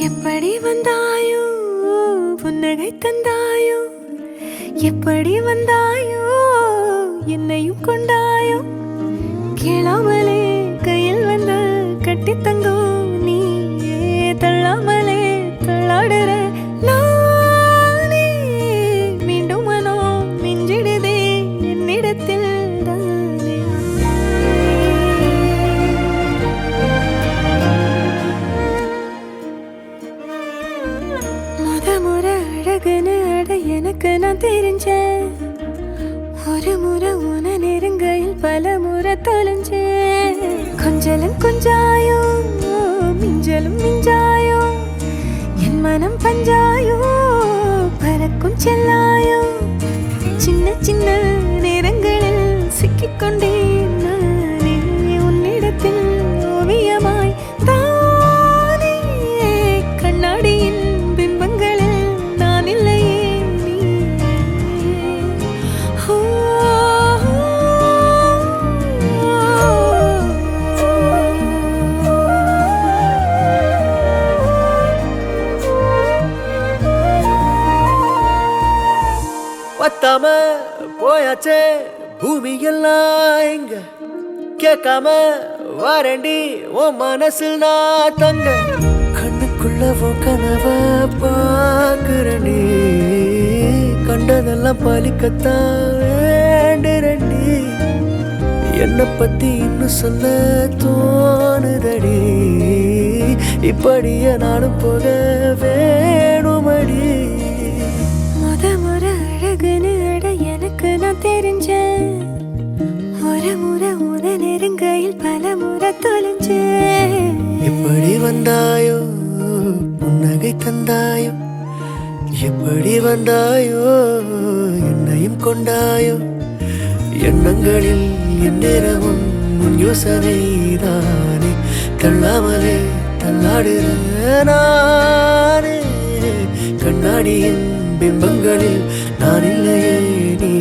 எப்படி வந்தாயோ புன்னகை தந்தாயோ எப்படி வந்தாயோ என்னையும் கொண்டாயோ கேளாமலே கையில் வந்து கட்டி தங்கோ நீ தள்ளாமலே தள்ளாடுற நானே மீண்டும் மனோ மிஞ்சிடுதே என்னிடத்தில் தானே முறை அழகுன்னு அட எனக்கு நான் தெரிஞ்சேன் ஒரு முறை உன நெருங்கையில் பல முறை தொலைஞ்சேன் கொஞ்சலும் கொஞ்சாயோ மிஞ்சலும் மிஞ்சாயோ என் மனம் பஞ்சாயோ பறக்கும் செல்லாயோ சின்ன சின்ன நேரங்களில் சிக்கிக்கொண்டேன் நானே உன்னிடத்தில் ஓவியமாய் தானே கண்ணாடியின் பிம்பங்களில் நான் இல்லையே நீ பத்தாம போயாச்சே பூமி எல்லாம் இங்க கேட்காம வாரண்டி உன் மனசில் நான் தங்க கண்ணுக்குள்ள உன் கனவ பாக்குறண்டி கண்டதெல்லாம் பலிக்கத்தான் வேண்டுறண்டி என்னை பத்தி இன்னும் சொல்ல தோணுதடி இப்படியே நானும் போக வேணுமடி முறை அழகுன்னு அட எனக்கு நான் தெரிஞ்சேன் ஒரு முறை உன நெருங்கையில் பல முறை தொலைஞ்சேன் எப்படி வந்தாயோ புன்னகை தந்தாயோ எப்படி வந்தாயோ என்னையும் கொண்டாயோ எண்ணங்களில் எந்நேரமும் உன் யோசனை தானே தள்ளாமலே தள்ளாடுற நானே கண்ணாடியின் பிம்பங்களில் நான் இல்லையே நீ